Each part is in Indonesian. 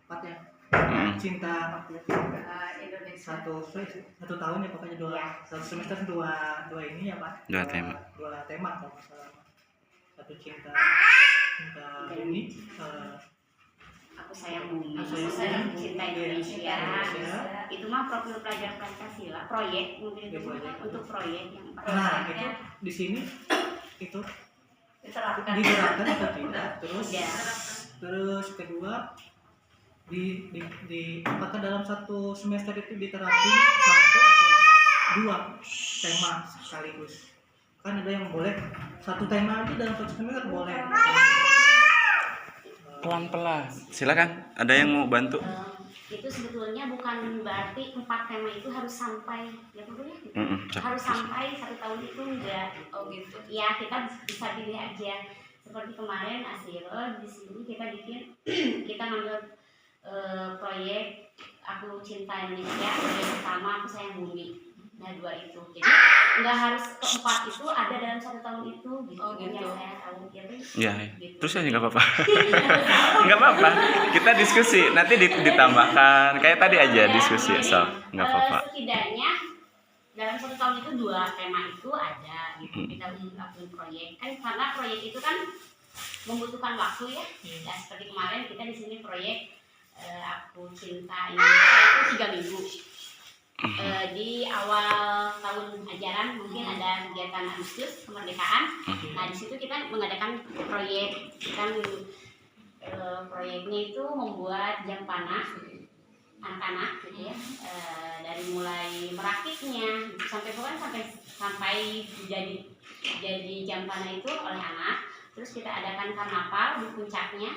4 ya. Cinta Indonesia. Satu tahun ya pokoknya satu semester dua ini ya Pak. Dua tema kalau misalnya. Satu cinta ini aku sayang bumi, cinta Indonesia. Itu mah profil pelajar Pancasila, proyek mungkin untuk proyek yang itu di sini itu diterapkan atau tidak, terus kedua di apakah dalam satu semester itu diterapin satu atau dua tema sekaligus. Kan ada yang boleh satu tema aja dalam satu semester boleh. Pelan-pelan. Silakan. Ada yang mau bantu? Itu sebetulnya bukan berarti 4 tema itu harus sampai harus sampai 1 tahun itu enggak. Oh gitu. Ya kita bisa pilih aja. Seperti kemarin Asiro di sini kita bikin kita ngambil proyek Aku Cinta Indonesia, proyek pertama Aku Sayang Bumi. Nah 2 itu, jadi nggak harus ke-4 itu ada dalam 1 tahun itu gitu. Oh gitu. Ya saya tahu ya, gitu. Terus ya nggak apa-apa. Nggak apa-apa, kita diskusi nanti ditambahkan kayak tadi aja diskusi asal nggak apa-apa. Setidaknya dalam 1 tahun itu 2 tema itu ada gitu. Kita lakukan proyek kan, karena proyek itu kan membutuhkan waktu ya. Ya seperti kemarin kita di sini proyek Aku Cinta Indonesia itu 3 minggu. Di awal tahun ajaran mungkin ada kegiatan Agustus kemerdekaan. Nah di situ kita mengadakan proyek kan, proyeknya itu membuat jam panah anak-anak gitu ya, dari mulai merakitnya sampai jadi jam panah itu oleh anak. Terus kita adakan karnaval di puncaknya.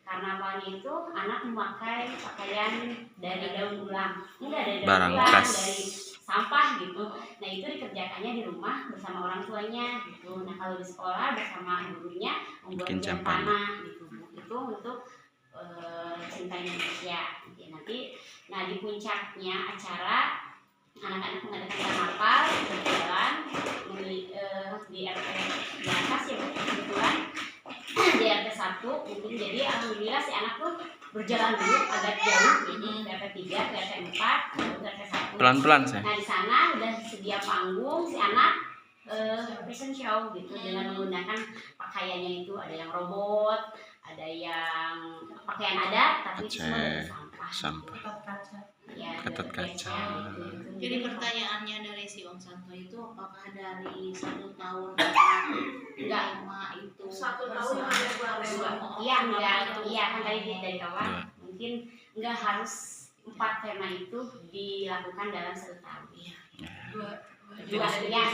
Karnavalnya itu anak memakai pakaian dari daun ulang, dari daun ulang, dari sampah gitu. Nah itu dikerjakannya di rumah bersama orang tuanya gitu. Nah kalau di sekolah bersama gurunya membuat jam panah gitu. Itu untuk Cinta Indonesia. Nanti, nah di puncaknya acara anak-anak mengadakan karnaval berjalan di RT di atas ya kebetulan. Di RT 1 mungkin, jadi alhamdulillah si anak tuh berjalan dulu agak jauh gitu, ke RT 3, ke RT 4, ke RT 1. Pelan-pelan saya. Nah di sana udah sedia panggung, si anak fashion show gitu dengan menggunakan pakaiannya itu, ada yang robot, ada yang pakaian adat tapi semua dari sampah. Ketut kaca. Jadi pertanyaannya dari si Om Santo itu, apakah dari 1 tahun enggak itu 1 tahun ada 2? Iya enggak, iya kan dari awal mungkin enggak harus 4 tema itu dilakukan dalam 1 tahun. Dua ya.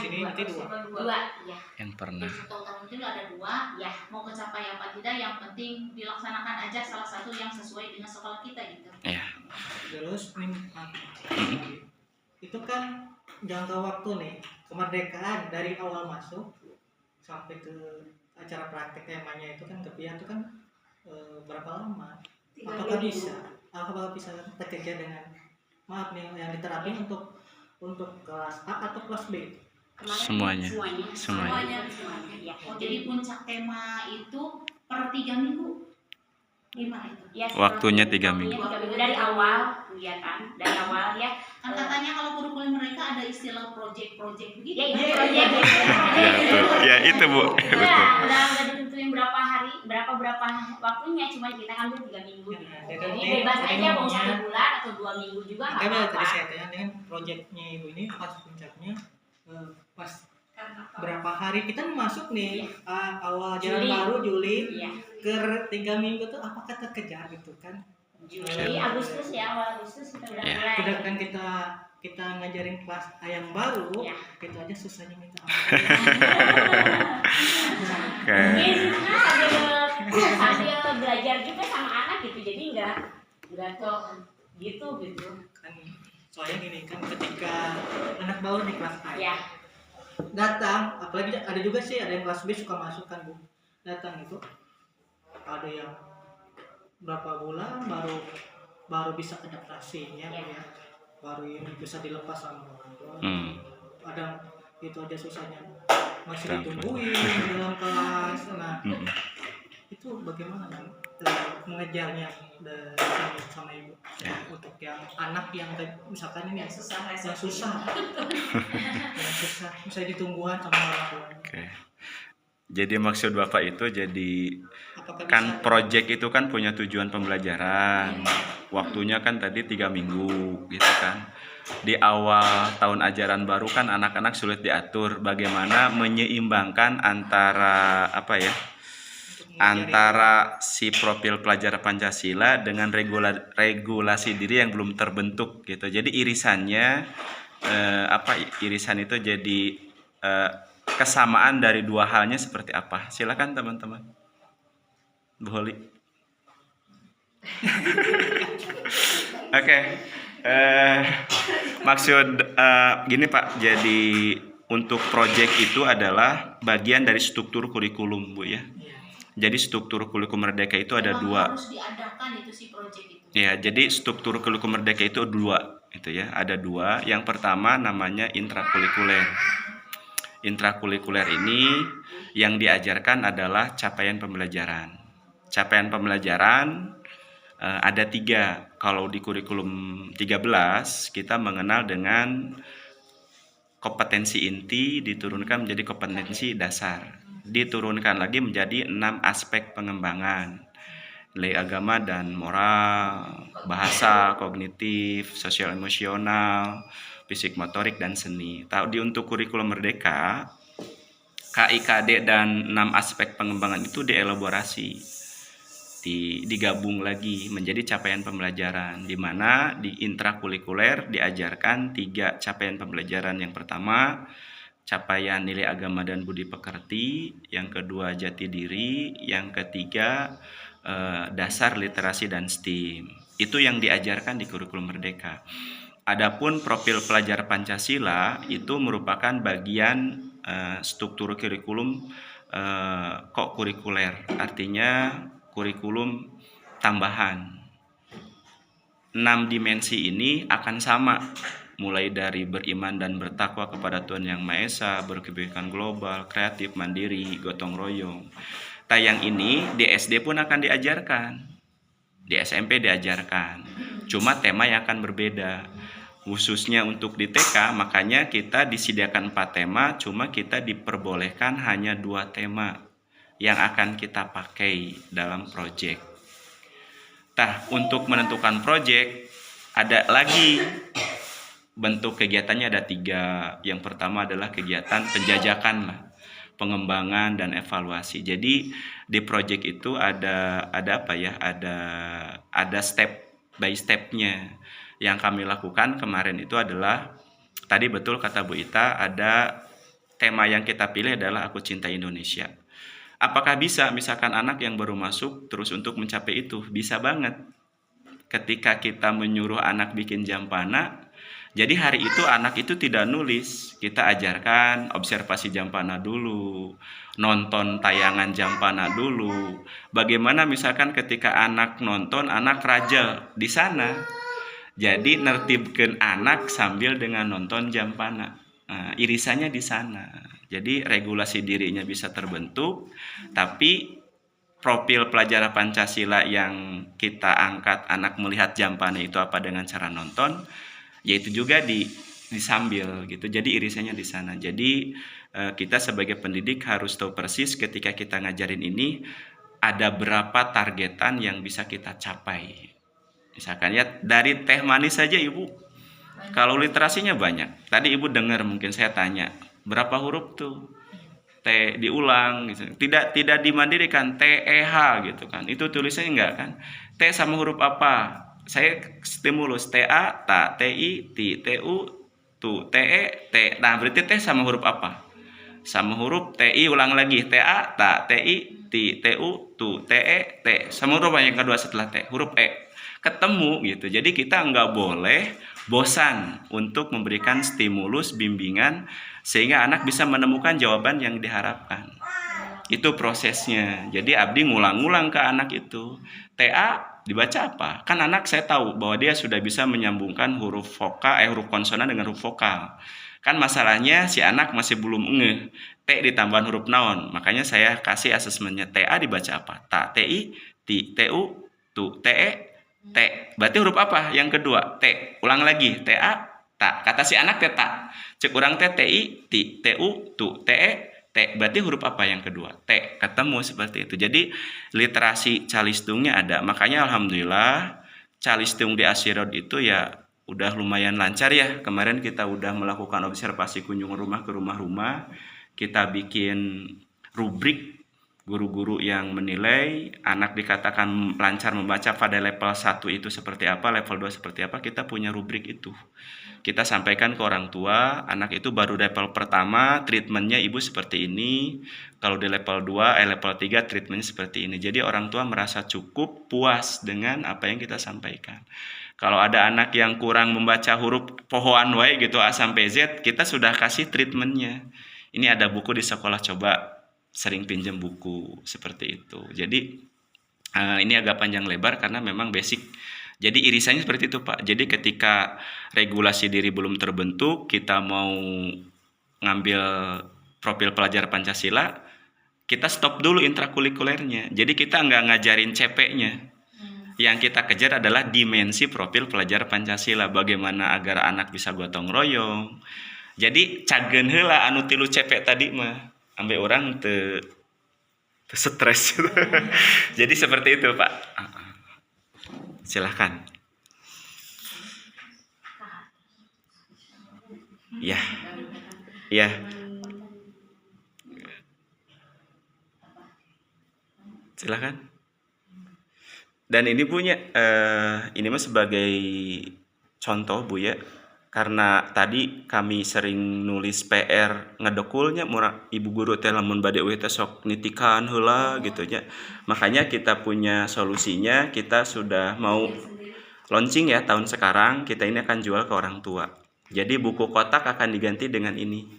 Yang pernah. 1 tahun itu ada 2 ya. Mau kecapai apa tidak, yang penting dilaksanakan aja salah satu yang sesuai dengan sekolah kita gitu. Iya. Terus itu kan jangka waktu nih kemerdekaan dari awal masuk sampai ke acara praktek temanya itu kan kepian itu kan berapa lama? Apakah bisa terkejar dengan yang diterapin untuk kelas A atau kelas B? Semuanya. Ya. Jadi puncak tema itu per 3 minggu. Gimana itu? Ya, waktunya 3 minggu. Dari awal, ya kan? Dari awal ya. Kan katanya kalau kurikulum mereka ada istilah project begitu. Ya, itu project. Ya itu Bu. Betul. Udah ditentuin berapa hari, berapa waktunya, cuma kita ambil 3 minggu. Jadi bebas aja mau 1 bulan atau 2 minggu juga nggak apa-apa. Tadi saya tanya dengan projectnya Ibu ini pas puncaknya pas berapa hari kita masuk nih awal jalan baru Juli ke 3 minggu tuh apakah terkejar gitu kan? Juli, Agustus ya, awal Agustus kita udah mulai. Sudah kan kita ngajarin kelas ayam baru, itu aja susahnya minta ampun. Sambil belajar juga sama anak gitu, jadi nggak kok gitu. Kan soalnya gini kan, ketika anak baru di kelas A datang, apalagi ada juga sih ada yang kelas B suka masuk kan Bu, datang itu ada yang berapa bulan baru bisa adaptasinya Bu ya, baru ini bisa dilepas sama orang tua. Ada itu aja susahnya masih ditungguin dalam kelas. Nah itu bagaimana mengejarnya dari sama ibu untuk yang anak yang misalkan ini Yang susah yang susah yang susah bisa ditungguhan sama orang tuanya. Oke. Jadi maksud Bapak itu jadi Apakah kan bisa project itu kan punya tujuan pembelajaran. Waktunya kan tadi 3 minggu gitu kan. Di awal tahun ajaran baru kan anak-anak sulit diatur bagaimana menyeimbangkan antara apa ya? untuk Antara si profil pelajar Pancasila dengan regulasi diri yang belum terbentuk gitu. Jadi irisannya irisan itu jadi kesamaan dari dua halnya seperti apa? Silakan teman-teman. Bu Holi. Oke. Maksud gini Pak, jadi untuk proyek itu adalah bagian dari struktur kurikulum Bu ya. Jadi struktur kurikulum Merdeka itu ada Memang dua. harus diadakan itu si proyek itu. Ya, jadi struktur kurikulum Merdeka itu dua, itu ya. Ada dua. Yang pertama namanya intrakurikuler. Intrakurikuler ini yang diajarkan adalah capaian pembelajaran. Capaian pembelajaran ada 3. Kalau di kurikulum 13 kita mengenal dengan kompetensi inti diturunkan menjadi kompetensi dasar. Diturunkan lagi menjadi 6 aspek pengembangan. Nilai agama dan moral, bahasa, kognitif, sosial emosional, fisik motorik dan seni. Untuk kurikulum Merdeka, KIKD dan 6 aspek pengembangan itu dielaborasi. Digabung lagi menjadi capaian pembelajaran, di mana di intrakurikuler diajarkan 3 capaian pembelajaran. Yang pertama capaian nilai agama dan budi pekerti, yang kedua jati diri, yang ketiga dasar literasi dan STEAM. Itu yang diajarkan di kurikulum Merdeka. Adapun profil pelajar Pancasila itu merupakan bagian struktur kurikulum kurikuler, artinya kurikulum tambahan. 6 dimensi ini akan sama, mulai dari beriman dan bertakwa kepada Tuhan Yang Maha Esa, berkebijakan global, kreatif, mandiri, gotong royong. Yang ini di SD pun akan diajarkan, di SMP diajarkan, cuma tema yang akan berbeda. Khususnya untuk di TK, makanya kita disediakan 4 tema, cuma kita diperbolehkan hanya 2 tema yang akan kita pakai dalam proyek. Untuk menentukan proyek ada lagi bentuk kegiatannya, ada 3. Yang pertama adalah kegiatan penjajakan pengembangan dan evaluasi. Jadi di proyek itu ada apa ya? Ada step by stepnya. Yang kami lakukan kemarin itu adalah tadi betul kata Bu Ita, ada tema yang kita pilih adalah Aku Cinta Indonesia. Apakah bisa misalkan anak yang baru masuk terus untuk mencapai itu? Bisa banget. Ketika kita menyuruh anak bikin jampana, jadi hari itu anak itu tidak nulis. Kita ajarkan observasi jampana dulu, nonton tayangan jampana dulu. Bagaimana misalkan ketika anak nonton, anak rajal di sana. Jadi nertibkan anak sambil dengan nonton jampana. Irisannya di sana. Jadi regulasi dirinya bisa terbentuk, tapi profil pelajaran Pancasila yang kita angkat anak melihat jampana itu apa dengan cara nonton, yaitu juga disambil gitu. Jadi irisannya di sana. Jadi kita sebagai pendidik harus tahu persis ketika kita ngajarin ini ada berapa targetan yang bisa kita capai. Misalkan ya dari teh manis saja Ibu, kalau literasinya banyak. Tadi Ibu dengar mungkin saya tanya, berapa huruf tuh? T diulang gitu. Tidak dimandirikan TEH gitu kan. Itu tulisannya enggak kan? T sama huruf apa? Saya stimulus TA, ta, TI, T, TU, tu, TE, T. Nah, berarti T sama huruf apa? Sama huruf TI ulang lagi. TA, ta, TI, T, TU, tu, TE, T. Sama huruf yang kedua setelah T, huruf E. Ketemu gitu. Jadi kita nggak boleh bosan untuk memberikan stimulus bimbingan sehingga anak bisa menemukan jawaban yang diharapkan. Itu prosesnya. Jadi abdi ngulang-ngulang ke anak itu. TA dibaca apa? Kan anak saya tahu bahwa dia sudah bisa menyambungkan huruf konsonan dengan huruf vokal. Kan masalahnya si anak masih belum ngeh. T ditambah huruf naon. Makanya saya kasih asesmennya. TA dibaca apa? Ta, TI, TU, tu, te, te. Berarti huruf apa yang kedua? T. Ulang lagi, ta, ta. Kata si anak teta. Cek urang teh ti, ti, tu, tu, te, T. Berarti huruf apa yang kedua? T. Ketemu seperti itu. Jadi literasi calistung-nya ada. Makanya alhamdulillah calistung di Asirod itu ya udah lumayan lancar ya. Kemarin kita udah melakukan observasi kunjungan rumah ke rumah-rumah. Kita bikin rubrik guru-guru yang menilai anak dikatakan lancar membaca pada level 1 itu seperti apa, level 2 seperti apa, kita punya rubrik itu. Kita sampaikan ke orang tua, anak itu baru level pertama, treatmentnya ibu seperti ini, kalau di level 2, level 3 treatmentnya seperti ini. Jadi orang tua merasa cukup puas dengan apa yang kita sampaikan. Kalau ada anak yang kurang membaca huruf pohoan wae gitu A sampai Z, kita sudah kasih treatmentnya. Ini ada buku di sekolah, coba sering pinjam buku seperti itu. Jadi ini agak panjang lebar karena memang basic. Jadi irisannya seperti itu Pak. Jadi ketika regulasi diri belum terbentuk, kita mau ngambil profil pelajar Pancasila, kita stop dulu intrakurikulernya. Jadi kita nggak ngajarin CP-nya. Yang kita kejar adalah dimensi profil pelajar Pancasila. Bagaimana agar anak bisa gotong royong. Jadi cagen heula anu tilu CP tadi mah. Ambil orang te stres. Jadi seperti itu Pak. Silahkan. Ya, ya. Silahkan. Dan ini punya, ini mah sebagai contoh Bu ya. Karena tadi kami sering nulis PR ngedekulnya murah ibu guru teh lamun bade euy teh sok nitikan heula gitu nya. Makanya kita punya solusinya, kita sudah mau launching ya tahun sekarang, kita ini akan jual ke orang tua. Jadi buku kotak akan diganti dengan ini.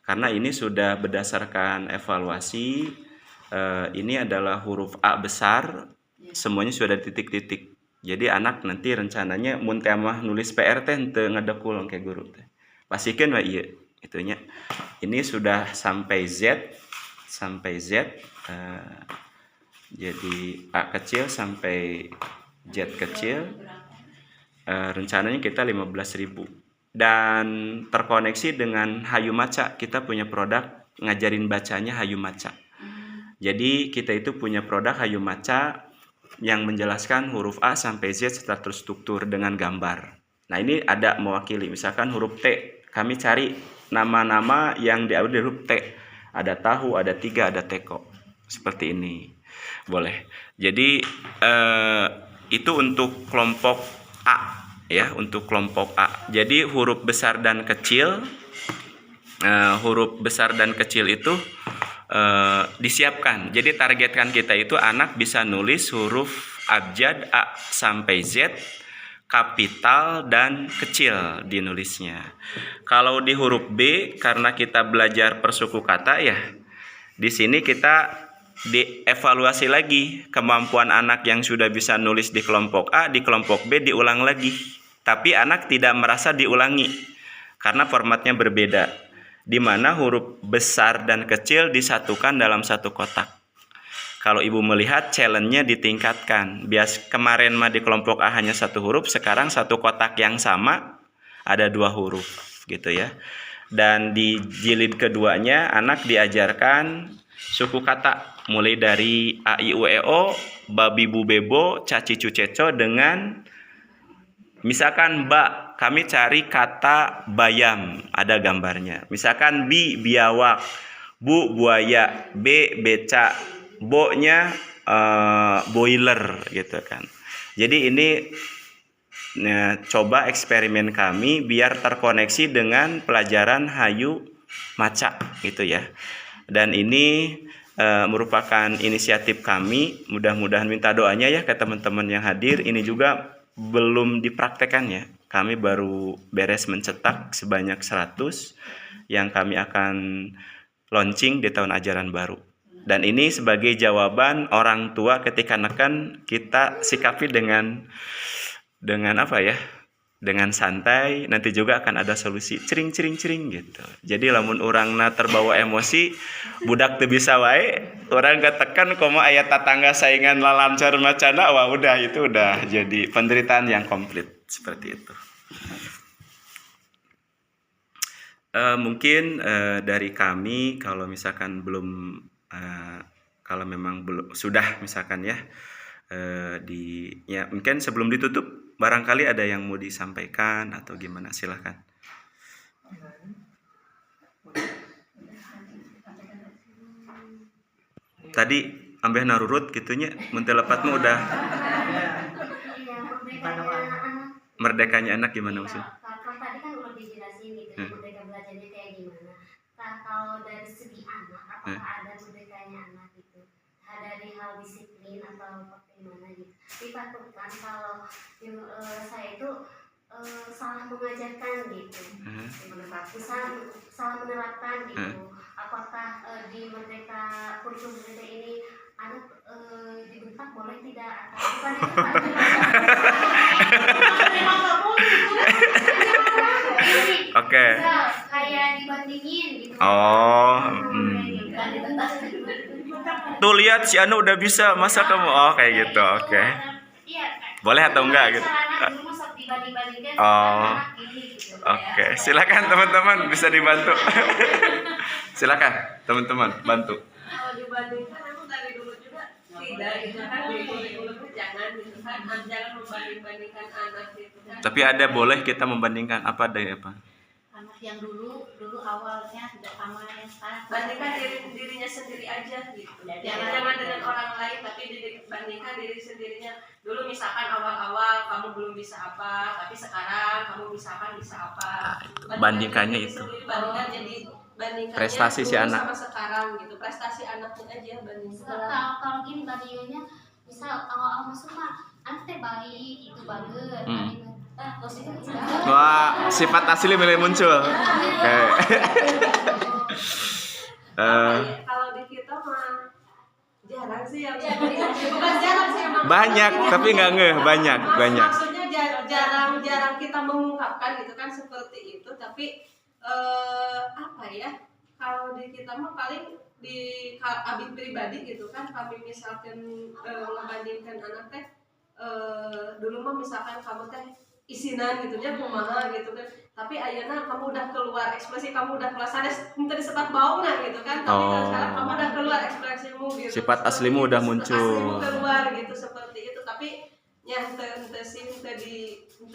Karena ini sudah berdasarkan evaluasi, ini adalah huruf A besar, semuanya sudah ada titik-titik. Jadi anak nanti rencananya mun teh mah nulis PR teh teu ngadekul ke guru teh. Pasikeun mah ieu itunya. Ini sudah sampai Z jadi A kecil sampai Z kecil. Rencananya kita 15.000 dan terkoneksi dengan Hayu Maca. Kita punya produk ngajarin bacanya Hayu Maca. Jadi kita itu punya produk Hayu Maca yang menjelaskan huruf A sampai Z secara terstruktur dengan gambar. Nah ini ada mewakili, misalkan huruf T, kami cari nama-nama yang diawali dari huruf T. Ada tahu, ada tiga, ada teko. Seperti ini, boleh. Jadi itu untuk kelompok A, ya, untuk kelompok A. Jadi huruf besar dan kecil, itu disiapkan. Jadi targetkan kita itu anak bisa nulis huruf abjad A sampai Z, kapital dan kecil dinulisnya. Kalau di huruf B, karena kita belajar persuku kata ya, di sini kita dievaluasi lagi kemampuan anak yang sudah bisa nulis di kelompok A, di kelompok B diulang lagi. Tapi anak tidak merasa diulangi karena formatnya berbeda, di mana huruf besar dan kecil disatukan dalam satu kotak. Kalau ibu melihat challenge-nya ditingkatkan. Kemarin mah di kelompok A hanya satu huruf, sekarang satu kotak yang sama ada 2 huruf gitu ya. Dan di jilid keduanya anak diajarkan suku kata mulai dari A I U E O, babi bu bebo, caci cu ceco dengan misalkan ba, kami cari kata bayam, ada gambarnya. Misalkan bi, biawak, bu, buaya, b, beca, bo-nya boiler gitu kan. Jadi ini coba eksperimen kami biar terkoneksi dengan pelajaran Hayu Maca gitu ya. Dan ini merupakan inisiatif kami. Mudah-mudahan minta doanya ya ke teman-teman yang hadir. Ini juga belum dipraktekkan ya. Kami baru beres mencetak sebanyak 100 yang kami akan launching di tahun ajaran baru. Dan ini sebagai jawaban orang tua ketika neken, kita sikapi dengan apa ya? dengan santai, nanti juga akan ada solusi cering cering cering gitu. Jadi lamun orangna terbawa emosi, budak teu bisa wae, orang ketekan koma aya tatangga saingan lalancar macana, wah udah itu udah jadi penderitaan yang komplit seperti itu. Mungkin dari kami kalau misalkan belum kalau memang belum sudah misalkan ya ya mungkin sebelum ditutup barangkali ada yang mau disampaikan atau gimana, silakan. Tadi ambeh narurut gitunya mun teu lepatmu udah merdekanya anak gimana maksudnya? Kalau tadi kan udah dijelasin gitu, merdeka belajarnya kayak gimana. Nah, kalau dari segi anak, apakah ada merdekanya anak gitu? Dari hal disiplin atau bagaimana gitu? Dipatutkan kalau saya itu salah mengajarkan gitu, salah menerapkan gitu. Apakah di merdeka kurikulum merdeka ini anak dibentak boleh tidak? Atau bukan Oke. Kayak dibandingin gitu. Oh. Tuh lihat si Anu udah bisa, masa kamu kayak gitu. Oke. Boleh atau enggak gitu? Oh. Oke, silakan teman-teman bisa dibantu. Silakan teman-teman bantu. Kalau dibandingkan aku dari dulu juga tidak gitu kan, di kurikulumnya jangan gitu kan, jangan membanding-bandingkan anak gitu kan. Tapi ada boleh kita membandingkan apa deh apa? Anak yang dulu awalnya tidak sama yang sekarang. Bandingkan dirinya sendiri aja gitu. Jangan dengan orang lain, tapi bandingkan diri sendirinya. Dulu misalkan awal-awal kamu belum bisa apa, tapi sekarang kamu misalkan bisa apa. Bandingkannya itu. Bandingkannya Prestasi si anak sama sekarang gitu. Prestasi anaknya aja bandingkan. Kalau gini bandingannya, misal awal-awal masuk mah anak teh baik, itu bagus. Wah, sifat asli mulai muncul. Oke. Kalau di kita mah jarang sih yang bukan jarang sih emang banyak tapi nggak ngeh banyak. Maksudnya jarang kita mengungkapkan gitu kan seperti itu, tapi apa ya, kalau di kita mah paling di abi pribadi gitu kan, kami misalkan membandingkan anak teh dulu mah misalkan kamu teh isinan gitu nya kumaha gitu kan, tapi ayeuna kamu udah keluar ekspresi, kamu udah keluar sanes minta disebat bauna gitu kan, tapi sekarang kamu udah keluar ekspresimu gitu, sifat aslimu udah muncul, aslimu keluar gitu seperti itu. Tapi ya ente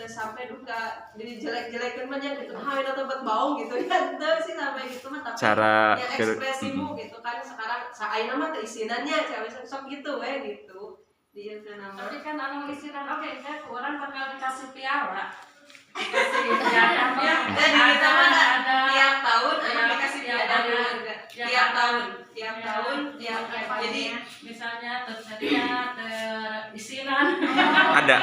sampai duka jadi jelek-jelekin mah gitu, itu buat bau gitu ya, ente sih sampai gitu mah, tapi cara ya ekspresimu gitu kan. Sekarang ayeuna mah teh isinannya cewek sok gitu gitu. Dia tapi kan anu isiran oke, kan orang bakal dikasih piala, dikasih piala, dan kita mah ada tiap tahun anak dikasih piala tiap tahun jadi misalnya tersedia terisiran ada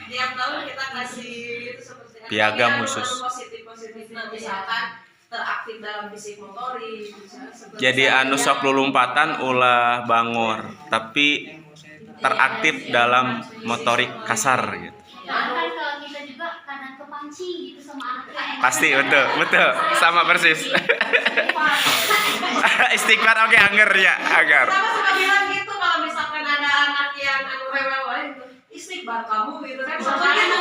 tiap tahun kita kasih itu seperti piagam khusus positif misalkan teraktif dalam fisik motorik. Jadi anu sok lulumpatan ulah bangor, tapi teraktif dalam motorik kasar gitu. Kan kalau kita juga kadang kepancing gitu sama anak. Pasti betul sama persis. Istighfar oke, anger ya agar. Sama suka bilang gitu kalau misalkan ada anak yang anu rewel gitu, istighfar kamu gitu kan. Soalnya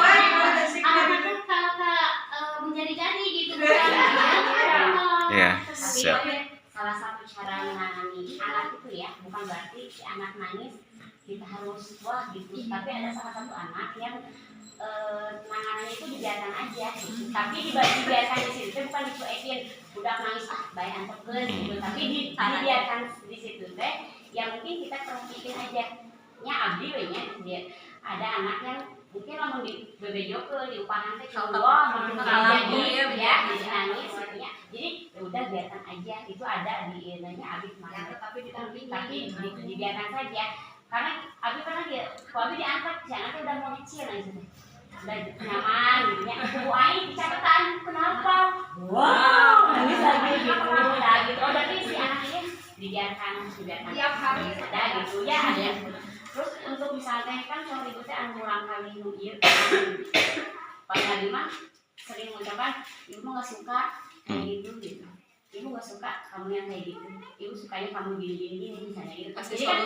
anak-anak kalau menjadi-jadi gitu kan. Ya, siap. Salah satu cara menangani anak itu ya, bukan berarti si anak nangis kita harus wah gitu. Tapi ada salah satu anak yang penanganannya itu dibiarkan aja gitu. Tapi dibiarkan di situ bukan dicuekin, udah nangis baik antekeun gitu. Tapi dibiarkan di situ teh, yang mungkin kita perhatiin aja. Nya abdi we nya dia ada anak yang mungkin lamun di bebejokeun di upahan teh wah jadi ya nangis gitu ya. Jadi ya udah biarkan aja, itu ada di ilmunya Abi kemarin. Tapi dibiarkan saja. Karena Abi pernah kalau Abi diangkat, si anaknya udah mau kecil aja. Udah nyaman gitu ya. Ibu Aing catatan kenapa? Wow, nangis lagi gitu. Nah gitu. Oh berarti si anaknya dibiarkan tiap hari ada gitu ya, ada yang terus untuk misalnya orang teh kan kalau ibu teh anu urang kali nu ieu. Pas tadi mah sering mengucapkan ibu mah nggak suka kayak gitu. Ibu nggak suka kamu yang kayak gitu. Ibu sukanya kamu gini misalnya gitu. Jadi kan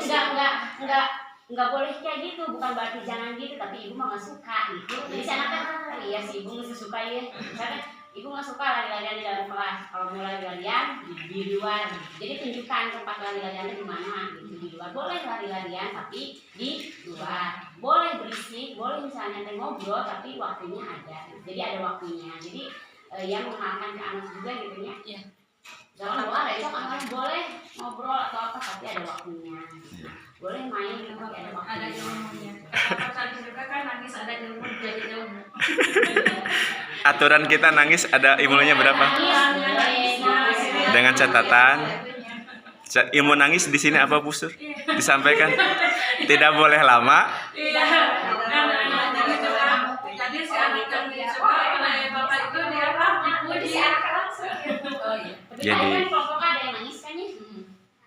nggak boleh kayak gitu, bukan berarti jangan gitu, tapi ibu mah nggak suka gitu. Jadi saya kan iya sih ibu nggak suka ya. Misalnya ibu nggak suka lari-larian di dalam kelas. Kalau mau lari-larian di luar. Jadi tunjukkan tempat lari-lariannya di mana gitu. Di luar boleh lari-larian tapi di luar. Boleh berisik, boleh misalnya ngobrol tapi waktunya ada. Jadi ada waktunya. Jadi yang mengenalkan ke anak juga gitu ya. Iya. Jangan luar besok anak boleh ngobrol atau apa tapi ada waktunya. Boleh main tapi ada waktunya. Ada ilmunya. Kalau tadi juga kan nangis ada ilmu jadi ilmu. Aturan kita nangis ada ilmunya berapa? Dengan catatan. Ilmu nangis di sini apa, Bu Sur? Disampaikan. Tidak boleh lama. Iya. Jadi si anak yang disuka oleh bapak itu dia apa? Dipuji. Oh iya. Jadi kan kelompok ada yang nangis kan ya?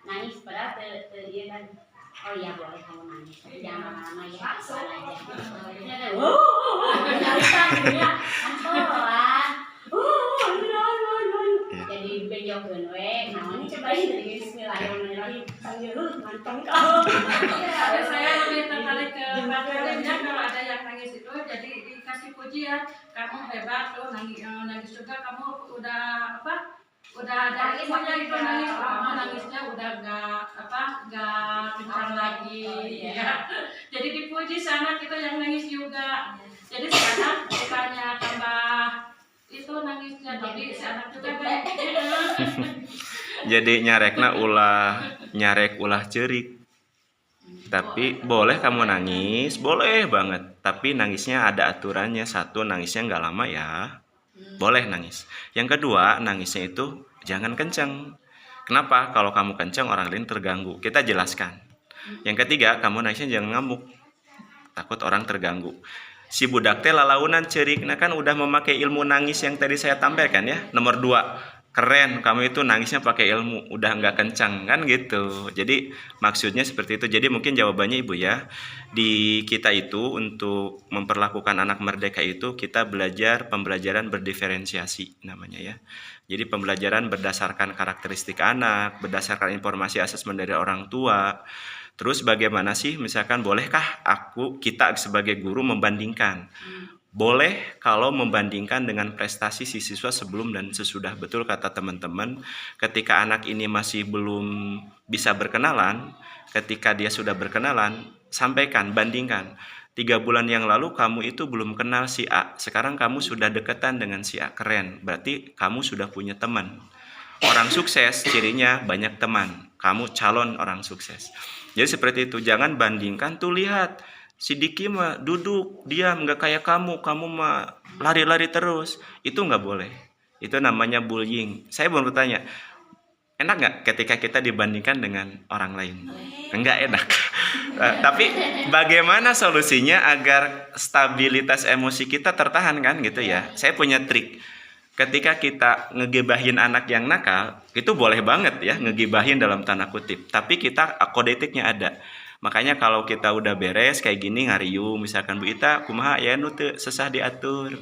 Nangis padahal dia kan oh iya boleh kamu nangis tapi jangan lama-lama ya langsung aja. Jadi ada nangis gitu ya. Kantoran. Jadi benjokeun we naon cobain dari bismillahirrahmanirrahim sambil manteng kau. Tapi saya lebih tertarik ke materinya kalau ada yang nangis itu jadi dikasih pujian kamu hebat tuh nangis juga kamu udah apa udah ada ilmunya itu nangis kamu nangisnya udah nggak kencang lagi ya. Jadi dipuji sana kita yang nangis juga jadi sekarang bukannya tambah itu nangisnya tapi si anak juga kan jadi nyarek ulah cerik. Tapi boleh kamu nangis, boleh banget. Tapi nangisnya ada aturannya. Satu, nangisnya nggak lama ya. Boleh nangis. Yang kedua, nangisnya itu jangan kenceng. Kenapa? Kalau kamu kenceng orang lain terganggu. Kita jelaskan. Yang ketiga, kamu nangisnya jangan ngamuk. Takut orang terganggu. Si budak teh lalaunan cerik, nah kan udah memakai ilmu nangis yang tadi saya tampilkan ya. Nomor 2, keren, kamu itu nangisnya pakai ilmu, udah nggak kencang kan gitu. Jadi maksudnya seperti itu. Jadi mungkin jawabannya Ibu ya, di kita itu untuk memperlakukan anak merdeka itu kita belajar pembelajaran berdiferensiasi namanya ya. Jadi pembelajaran berdasarkan karakteristik anak, berdasarkan informasi asesmen dari orang tua. Terus bagaimana sih, misalkan bolehkah kita sebagai guru membandingkan? Boleh kalau membandingkan dengan prestasi si siswa sebelum dan sesudah. Betul kata teman-teman, ketika anak ini masih belum bisa berkenalan, ketika dia sudah berkenalan, sampaikan, bandingkan. 3 bulan yang lalu kamu itu belum kenal si A, sekarang kamu sudah deketan dengan si A, keren. Berarti kamu sudah punya teman. Orang sukses cirinya banyak teman, kamu calon orang sukses. Jadi seperti itu, jangan bandingkan tuh lihat si Diki mah duduk diam nggak kayak kamu mah lari-lari terus, itu nggak boleh. Itu namanya bullying. Saya mau bertanya, enak nggak ketika kita dibandingkan dengan orang lain? Enggak enak. Tapi bagaimana solusinya agar stabilitas emosi kita tertahan kan gitu ya? Saya punya trik. Ketika kita ngegibahin anak yang nakal, itu boleh banget ya, ngegibahin dalam tanda kutip. Tapi kita kode etiknya ada. Makanya kalau kita udah beres kayak gini ngariu, misalkan Bu Ita, kumaha ya nu teu sesah diatur.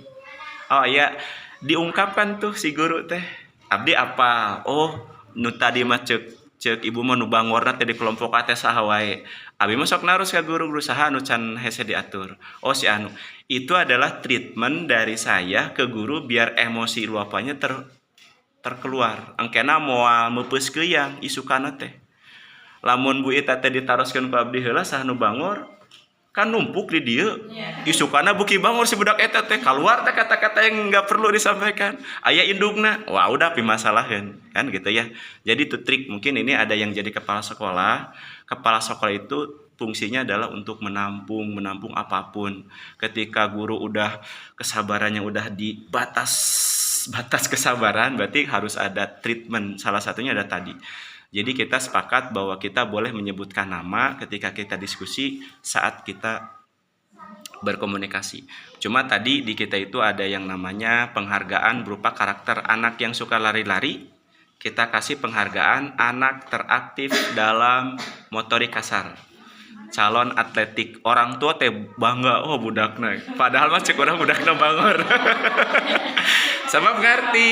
Oh ya, diungkapkan tuh si guru teh. Abdi apa? Oh, nu tadi mah ceuk ibu mah nu bangorna teh di kelompok teh saha wae. Abi mah sok narus ka guru berusaha nu can hese diatur. Oh si anu. Itu adalah treatment dari saya ke guru biar emosi luapannya terkeluar. Engkena moal meupeuskeun yang isukana teh. Lamun Bu Ita teh ditaroskeun ku abdi heula saha nu bangor kan numpuk di dieu. Isukana buki bangor si budak eta teh keluar teh kata-kata yang enggak perlu disampaikan. Aya indungna. Wah, udah pimasalaheun kan gitu ya. Jadi itu trik, mungkin ini ada yang jadi kepala sekolah. Kepala sekolah itu fungsinya adalah untuk menampung apapun. Ketika guru udah kesabarannya udah di batas kesabaran, berarti harus ada treatment. Salah satunya ada tadi. Jadi kita sepakat bahwa kita boleh menyebutkan nama ketika kita diskusi saat kita berkomunikasi. Cuma tadi di kita itu ada yang namanya penghargaan berupa karakter anak yang suka lari-lari. Kita kasih penghargaan anak teraktif dalam motorik kasar. calon atletik. Orang tua teh bangga, oh budakna. Padahal mah cek orang budakna bangor. Sabab ngerti.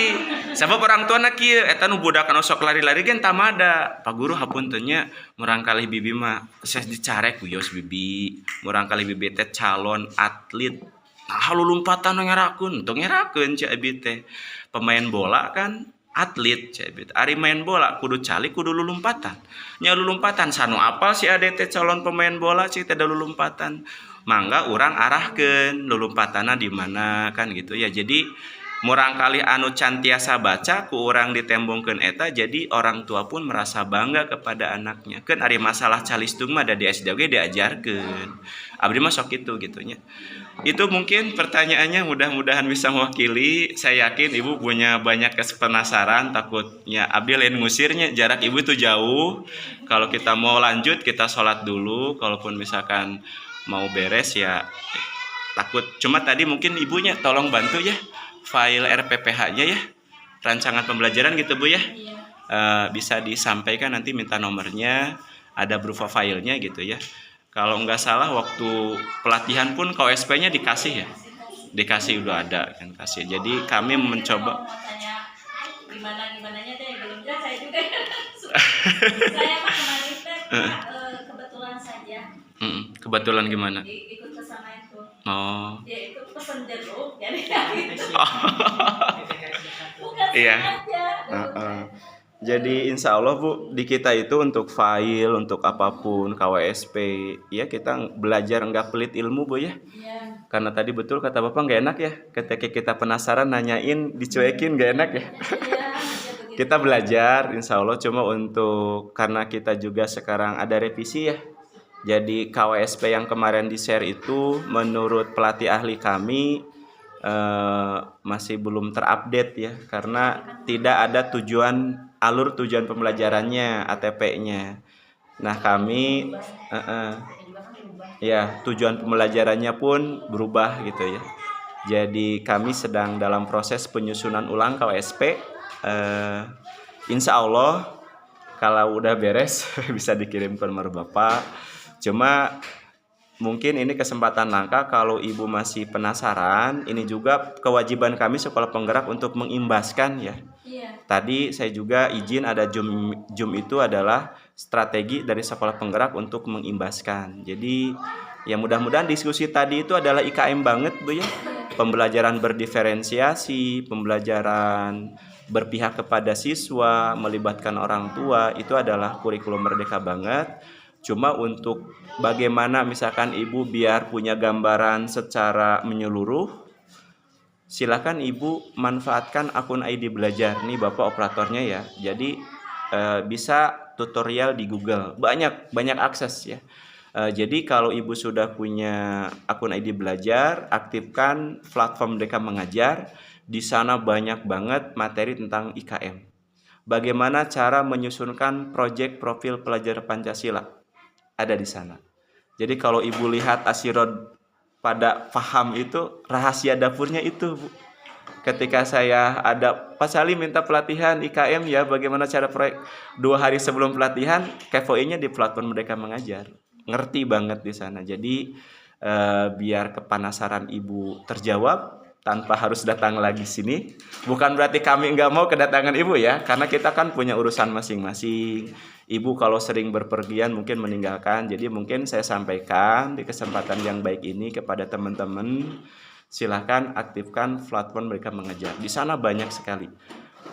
Sabab orang tua na kieu eta nu budak anu sok lari-lari gen tamada. Pak guru hapunten nya murang kalih bibi mah ses dicarek kuyos bibi. Murang kalih bibi teh calon atlet. Nah, lulumpatan ngerakeun, tong ngerakeun cek abi teh. Pemain bola kan atlet cek. Ari main bola kudu cali kudu lulumpatan. Nya lulumpatan sanu apal si ade teh calon pemain bola sih teh da lulumpatan. Mangga urang arahkeun lulumpatanna di mana kan gitu ya. Jadi murang kali anu cantiasa baca ku urang ditembongkeun eta jadi orang tua pun merasa bangga kepada anaknya. Keun ari masalah calistung mah da di SD ge diajarkeun. Abdi mah sok kitu gitunya. Itu mungkin pertanyaannya mudah-mudahan bisa mewakili. Saya yakin ibu punya banyak penasaran, takutnya Abdi lain ngusirnya, jarak ibu itu jauh. Kalau kita mau lanjut kita sholat dulu, kalaupun misalkan mau beres ya takut. Cuma tadi mungkin ibunya tolong bantu ya file RPPH-nya ya, rancangan pembelajaran gitu Bu ya. Bisa disampaikan nanti minta nomornya, ada berupa filenya gitu ya. Kalau nggak salah waktu pelatihan pun KOSP-nya dikasih ya, dikasih udah ada kan kasih. Jadi kami mencoba. Gimananya deh belum jelas saya juga. Saya mah kemarin teh kebetulan saja. Kebetulan gimana? Ikut ke sana itu. Oh. Dia itu pesen jeruk jadi bukan Iya. sengaja. Jadi insya Allah Bu, di kita itu untuk file, untuk apapun, KWSP, ya kita belajar nggak pelit ilmu Bu ya. Iya. Karena tadi betul kata Bapak nggak enak ya, ketika kita penasaran nanyain, dicuekin nggak enak ya. Kita belajar insya Allah, cuma untuk, karena kita juga sekarang ada revisi ya. Jadi KWSP yang kemarin di-share itu menurut pelatih ahli kami, masih belum terupdate ya, karena tidak ada alur tujuan pembelajarannya ATP-nya. Nah kami ya tujuan pembelajarannya pun berubah gitu ya. Jadi kami sedang dalam proses penyusunan ulang KWSP. Insya Allah kalau udah beres bisa dikirim ke nomor Bapak. Cuma mungkin ini kesempatan langka kalau ibu masih penasaran, ini juga kewajiban kami sekolah penggerak untuk mengimbaskan ya. Iya. Tadi saya juga izin ada Zoom itu adalah strategi dari sekolah penggerak untuk mengimbaskan. Jadi ya mudah-mudahan diskusi tadi itu adalah IKM banget Bu ya. Pembelajaran berdiferensiasi, pembelajaran berpihak kepada siswa, melibatkan orang tua, itu adalah kurikulum merdeka banget. Cuma untuk bagaimana misalkan ibu biar punya gambaran secara menyeluruh, silakan ibu manfaatkan akun ID Belajar. Nih Bapak operatornya ya. Jadi bisa tutorial di Google. Banyak akses ya. Jadi kalau ibu sudah punya akun ID Belajar, aktifkan platform Merdeka Mengajar. Di sana banyak banget materi tentang IKM. Bagaimana cara menyusunkan proyek profil pelajar Pancasila? Ada di sana. Jadi kalau ibu lihat Asirod pada paham itu, rahasia dapurnya itu Bu. Ketika saya ada Pak Salim minta pelatihan IKM ya, bagaimana cara proyek, 2 hari sebelum pelatihan KFOI-nya di platform Merdeka Mengajar. Ngerti banget di sana. Jadi biar kepanasaran ibu terjawab tanpa harus datang lagi sini. Bukan berarti kami nggak mau kedatangan ibu ya, karena kita kan punya urusan masing-masing. Ibu kalau sering berpergian mungkin meninggalkan. Jadi mungkin saya sampaikan di kesempatan yang baik ini kepada teman-teman, silahkan aktifkan platform Merdeka Mengajar. Di sana banyak sekali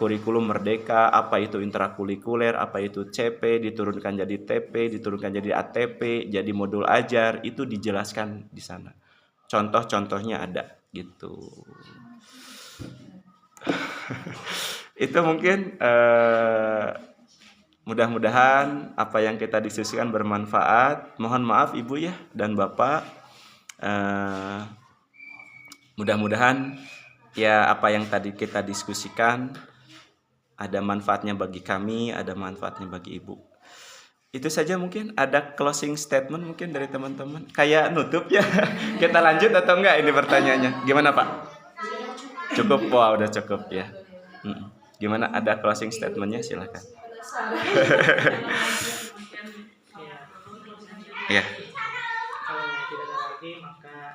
kurikulum merdeka, apa itu intrakurikuler, apa itu CP, diturunkan jadi TP, diturunkan jadi ATP, jadi modul ajar, itu dijelaskan di sana. Contoh-contohnya ada gitu. Itu mungkin mudah-mudahan apa yang kita diskusikan bermanfaat. Mohon maaf Ibu ya dan Bapak. Mudah-mudahan ya apa yang tadi kita diskusikan ada manfaatnya bagi kami, ada manfaatnya bagi Ibu. Itu saja mungkin. Ada closing statement mungkin dari teman-teman. Kayak nutup ya. Kita lanjut atau enggak ini pertanyaannya? Gimana Pak? Cukup? Wah udah cukup ya. Gimana, ada closing statementnya? Silakan. Ya. lagi, maka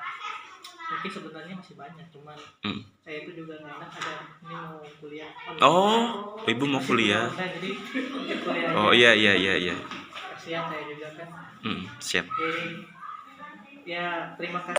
mungkin sebenarnya masih banyak, cuman saya itu juga nggak enak ada ini mau kuliah. Oh, ibu mau kuliah. Nah, jadi mungkin kuliah Oh aja. iya. Kasihan saya juga kan. Siap. Oke. Ya terima kasih.